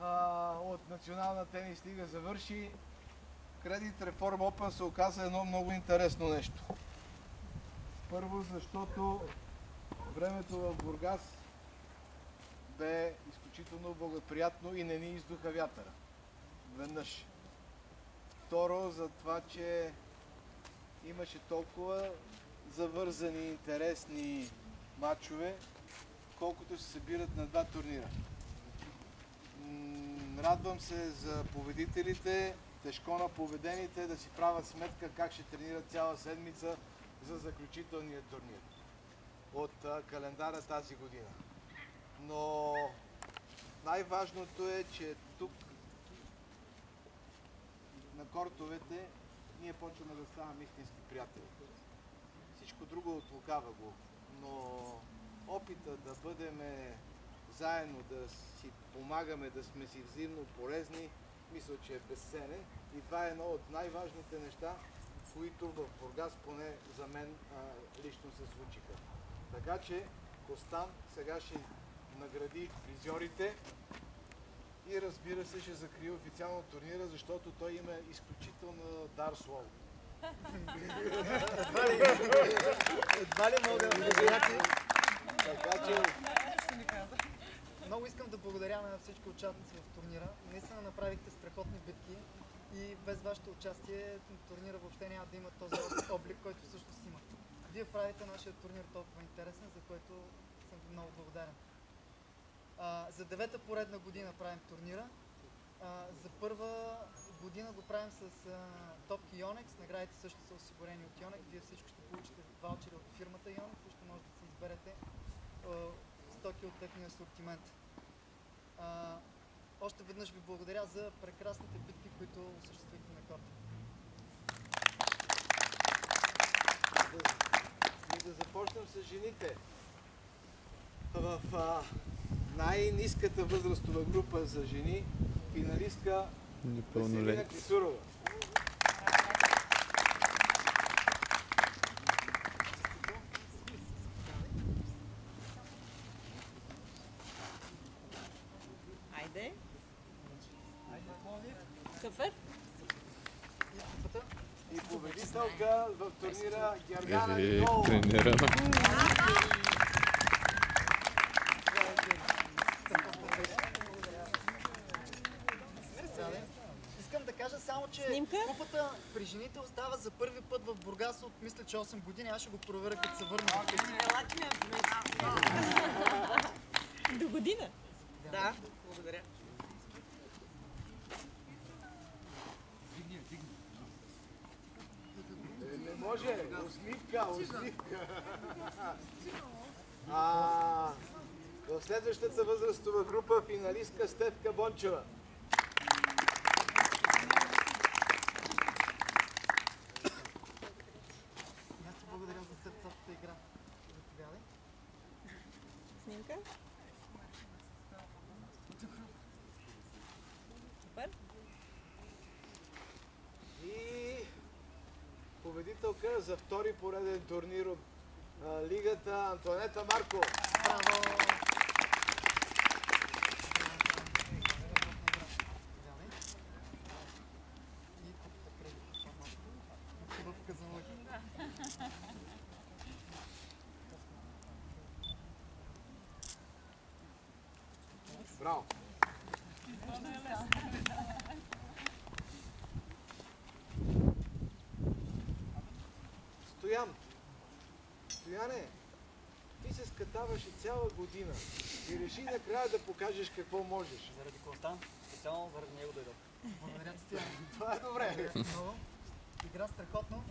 от Национална тенис лига завърши. Credit Reform Open се оказа едно много интересно нещо. Първо, защото времето в Бургас бе изключително благоприятно и не ни издуха вятъра. Веднъж. Второ, за това, че имаше толкова завързани интересни матчове, колкото се събират на два турнира. Радвам се за победителите, тежко на победените да си правят сметка как ще тренират цяла седмица за заключителния турнир от календара тази година. Но най-важното е, че тук на кортовете ние почваме да ставаме истински приятели. Всичко друго отлукава го, но опита да бъдем заедно, да си помагаме, да сме си взаимно полезни, мисля, че е безценен. И това е едно от най-важните неща, които в Бургас поне за мен лично се случиха. Така че Костан сега ще награди призьорите и разбира се ще закрие официално турнира, защото той има изключително дар слово. Едва ли мога да благодаря. Така че... Много искам да благодаря на всички участници в турнира. Наистина направихте страхотни битки и без вашето участие турнира въобще няма да има този облик, който всъщност има. Вие правите нашия турнир толкова интересен, за което съм ви много благодарен. За 9-та поредна година правим турнира. За първа година го правим с топки Yonex. Наградите също са осигурени от Yonex. Вие всички ще получите ваучери от фирмата Yonex и ще можете да си изберете стоки от техния асортимент. Още веднъж ви благодаря за прекрасните битки, които осъществихте на корта. И да започнем с жените. В най-ниската възрастова група за жени финалистка Веселина Клисурова. Айде. Супер. И победителка в турнира Гергана Николова. Искам да кажа само, че купата при жените остава за първи път в Бургас от, мисля, че 8 години. Аз ще го проверя, като се върна. До година? Да, благодаря. Не може, усмивка. В следващата възрастова група финалистка Стефка Бончева. Аз ти благодаря за сърцатата игра. Заповядай. Снимка. Супер. И победителка за втори пореден турнир от лигата Антоанета Марко. Браво! Браво! Стояне, ти се скатаваше цяла година и реши накрая да покажеш какво можеш. Заради Констант, специално заради него дойдох. Благодаря ти, Стояне. Това е добре. Игра страхотно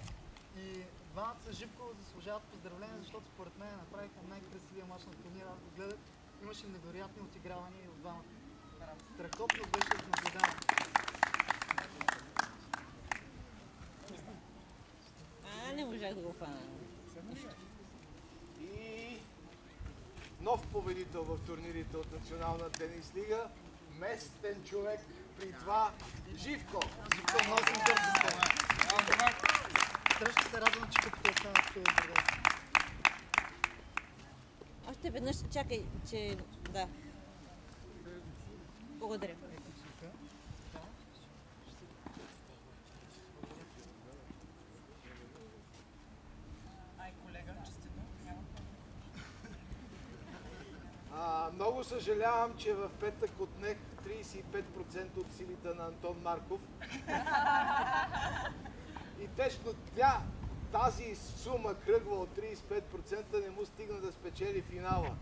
и двамата с Живко заслужават поздравления, защото според мен направиха най-красивия мач на турнира. Аз го гледах, имаше невероятни отигравания и от двамата. Страхотно беше наблюдаване. Не можах да го фана. И нов победител в турнирите от Национална тенис лига, местен човек при това Живко. Живко, много съм горд с това. Страшно се радвам, че като остана тук в Бургас. Още веднъж, чакай, че да. Благодаря. Ето тук. Така. Ай, колега, честито. Няма. Много съжалявам, че в петък отнех 35% от силите на Антон Марков. И тежко тази сума кръгва от 35% не му стигна да спечели финала.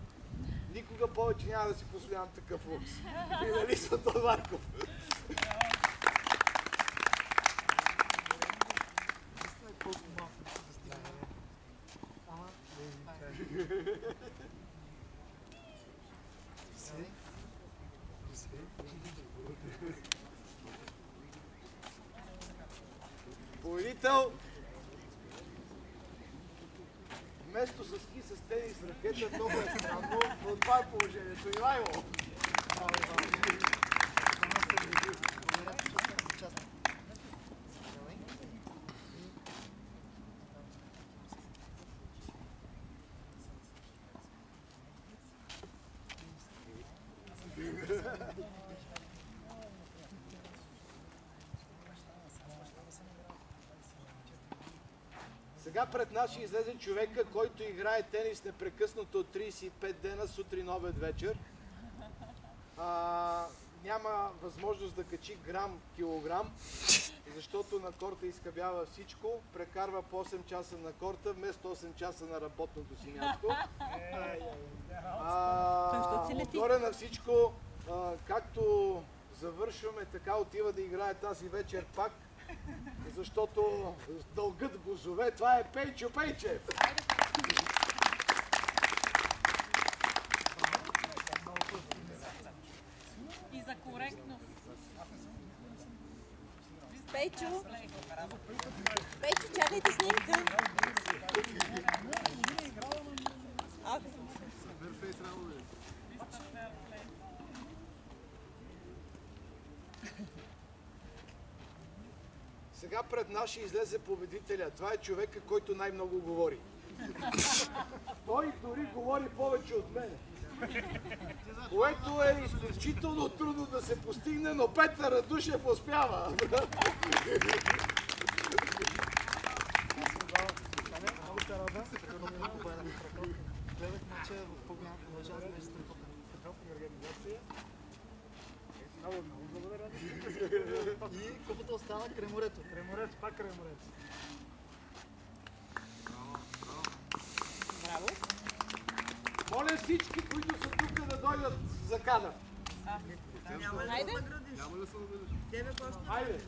Никога повече няма да си позволявам такъв лукс. Финалист Антон Марков. Наистина е колко малко да стигне. Ама, Победител. Вместо с ски с тенис ракета, много е странно, но това е положението. Ивайло! Сега пред нас ще излезе човека, който играе тенис непрекъснато от 35 дена, сутрин, обед, вечер. Няма възможност да качи грам, килограм, защото на корта изхабява всичко. Прекарва по 8 часа на корта, вместо 8 часа на работното си място. Отгоре на всичко, както завършваме, така отива да играе тази вечер пак. Защото дългът го зове. Това е Пейчо Пейчев. И за коректност. Пейчо! Пейчо, чакайте снимка! Сега пред нас ще излезе победителя. Това е човека, който най-много говори. Той дори говори повече от мен. Което е изключително трудно да се постигне, но Петър Радушев успява. Много се рада, гледах мача в по-голямата лъжа, за беше страхотен. Организация. Много благодаря. И купата остана край морето. Край морето, пак край морето. Браво! Моля всички, които са тук, да дойдат за кадър. Няма ли да Хайде! се наградиш? Тебе Костя? Хайде!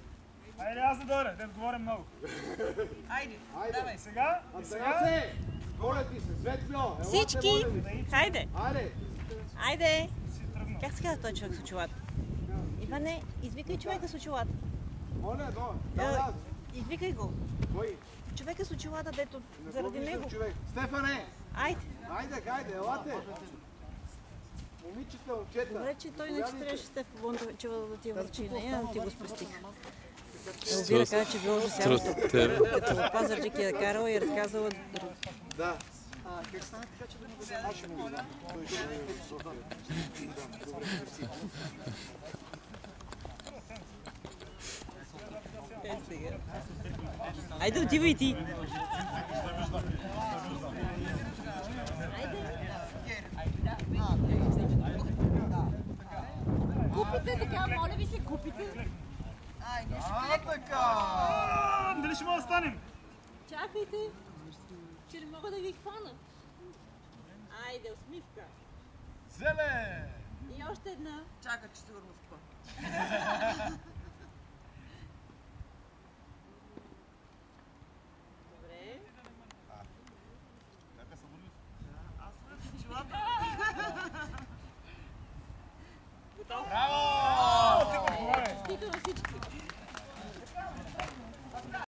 Айде, аз да дойда, те говоря много. Айде, Хайде! давай. Сега, Атанасе! Моля ти се, Светлио! елате, Всички! моля ви. Хайде! Хайде! Айде! си тръгна. Как се казва този човек с очилата? Иване, извикай човека с очилата. Моля, да. Извикай го. Кой? Човека с очилата, дето Не го заради виждам, него. човек. Стефане! Айде! Хайде, елате! Момичета, момчета! Добре, че той не че заповядайте. трябваше Стеф Бондовичева да ти върчи нея, да ти го спестих. Елвира каза, че била ужасяващо. Като от Пазарджик я карала и разказала. Да. Как стана така, че да не го Аз ще му знам. Той ще е в София. Да, добре, мерси. Айде, отивай ти! Купите така, моля ви се, купите. Айде, ще клека. Дали ще мога да станем? Чакайте, че не мога да ви хвана. Айде, усмивка. Зеле! И още една. Чакай, че сигурно спа. Добре. Аз съм чилата. Браво! Стига на всички.